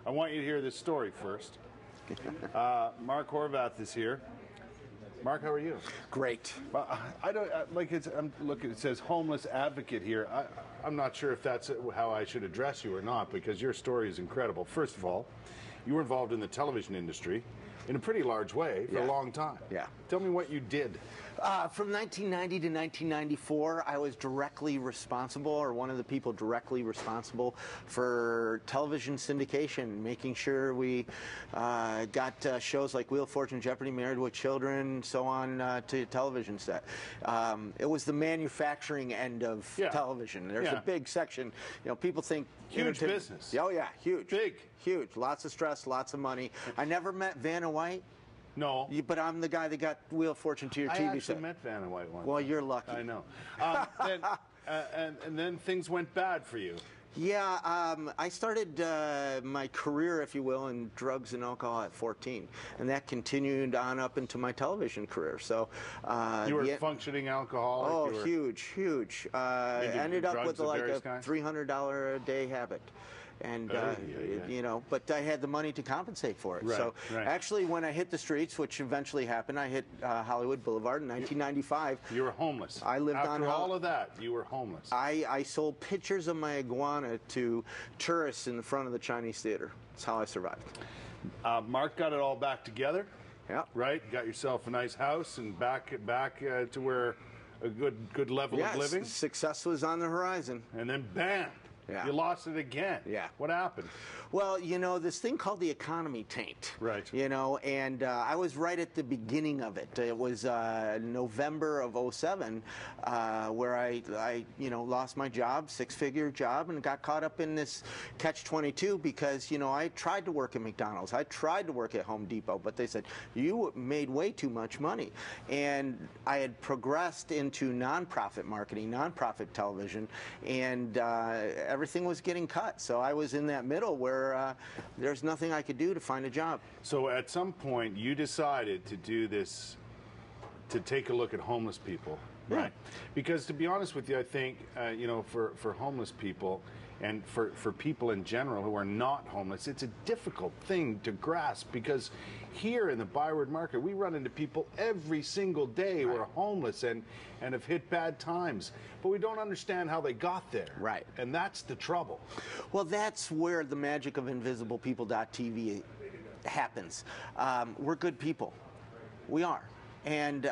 I want you to hear this story first. Mark Horwath is here. Mark, how are you? Great. I don't like it's. I'm looking. It says homeless advocate here. I'm not sure if that's how I should address you or not, because your story is incredible. First of all, you were involved in the television industry in a pretty large way for a long time. Yeah. Tell me what you did. From 1990 to 1994, I was directly responsible, or one of the people directly responsible for television syndication, making sure we got shows like Wheel of Fortune, Jeopardy, Married with Children, so on to television set. It was the manufacturing end of television. There's a big section. You know, people think huge business. Oh yeah, huge, big, huge. Lots of stress, lots of money. I never met Vanna White. No. But I'm the guy that got Wheel of Fortune to your TV set. I actually met Vanna White once. Well, you're lucky. I know. And then things went bad for you. Yeah, I started my career, if you will, in drugs and alcohol at 14, and that continued on up into my television career. So you were functioning alcoholic. Oh, huge. Ended up with like a $300 a day habit. And you know, but I had the money to compensate for it. Actually, when I hit the streets, which eventually happened, I hit Hollywood Boulevard in 1995. You were homeless. I lived After all of that, you were homeless. I sold pictures of my iguana to tourists in the front of the Chinese theater. That's how I survived. Mark got it all back together. Yeah. Right. Got yourself a nice house and back to where a good level of living. Success was on the horizon. And then bam. Yeah. You lost it again. Yeah. What happened? Well, you know, this thing called the economy tanked. Right. You know, and I was right at the beginning of it. It was November of '07 where I you know, lost my job, six-figure job, and got caught up in this catch-22 because, you know, I tried to work at McDonald's. I tried to work at Home Depot, but they said, you made way too much money. And I had progressed into nonprofit marketing, nonprofit television, and everything was getting cut. So I was in that middle where there's nothing I could do to find a job. So at some point you decided to do this, to take a look at homeless people, right? Because to be honest with you, I think, you know, for homeless people and for people in general who are not homeless, it's a difficult thing to grasp, because here in the Byward market, we run into people every single day who are homeless and have hit bad times, but we don't understand how they got there. Right. And that's the trouble. Well, that's where the magic of InvisiblePeople.tv happens. We're good people. We are. And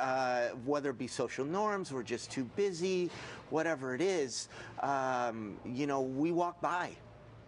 whether it be social norms, we're just too busy, whatever it is, you know, we walk by.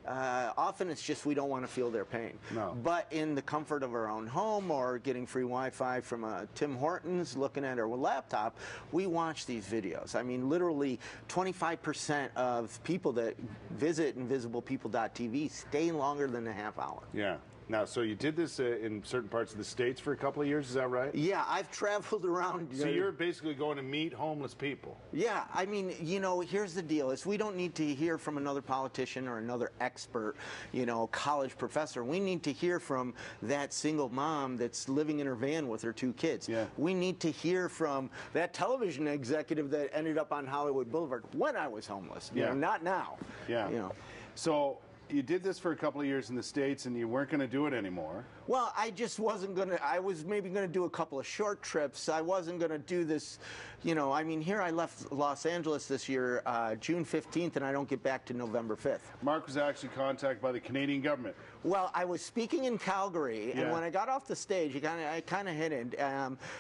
Often it's just we don't want to feel their pain. No. But in the comfort of our own home, or getting free Wi-Fi from Tim Hortons, looking at our laptop, we watch these videos. I mean, literally 25% of people that visit InvisiblePeople.tv stay longer than a half hour. Yeah. Now, so you did this in certain parts of the States for a couple of years, is that right? Yeah, I've traveled around. So you're basically going to meet homeless people. Yeah, I mean, you know, here's the deal, is we don't need to hear from another politician or another expert, you know, college professor. We need to hear from that single mom that's living in her van with her two kids. Yeah. We need to hear from that television executive that ended up on Hollywood Boulevard when I was homeless. You know, not now. Yeah. You know. So you did this for a couple of years in the States, and you weren't going to do it anymore. Well, I just wasn't going to. I was maybe going to do a couple of short trips. I wasn't going to do this, you know. I mean, here I left Los Angeles this year, June 15th, and I don't get back to November 5th. Mark was actually contacted by the Canadian government. Well, I was speaking in Calgary, and when I got off the stage, I kind of hinted.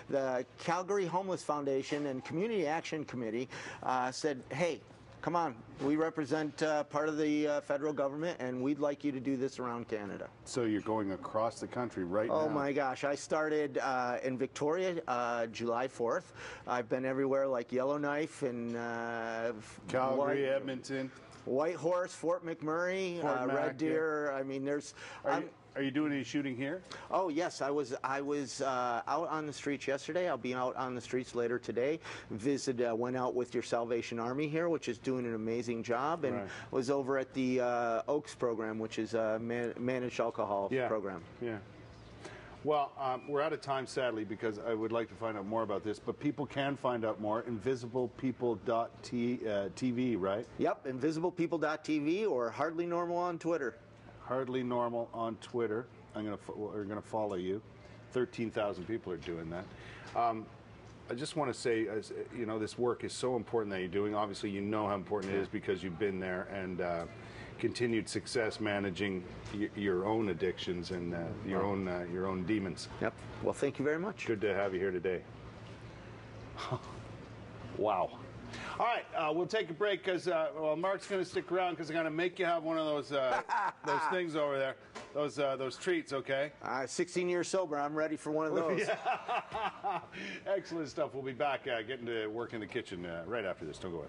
The Calgary Homeless Foundation and Community Action Committee said, hey, come on, we represent part of the federal government, and we'd like you to do this around Canada. So you're going across the country right now? Oh my gosh, I started in Victoria July 4th. I've been everywhere like Yellowknife and Calgary, Edmonton. Whitehorse, Fort McMurray, Red Deer. I mean, there's. Are you doing any shooting here? Oh yes, I was out on the streets yesterday. I'll be out on the streets later today. Went out with your Salvation Army here, which is doing an amazing job, and was over at the Oaks program, which is a managed alcohol program. Yeah. Well, we're out of time, sadly, because I would like to find out more about this, but people can find out more. InvisiblePeople.tv, right? Yep, InvisiblePeople.tv or Hardly Normal on Twitter. Hardly Normal on Twitter. We're gonna follow you. 13,000 people are doing that. I just want to say, you know, this work is so important that you're doing. Obviously, you know how important it is because you've been there, and continued success managing your own addictions and your own demons. Yep. Well, thank you very much. Good to have you here today. Wow. All right, we'll take a break because well, Mark's going to stick around because I'm going to make you have one of those things over there, those treats. Okay. 16 years sober. I'm ready for one of those. Yeah. Excellent stuff. We'll be back getting to work in the kitchen right after this. Don't go away.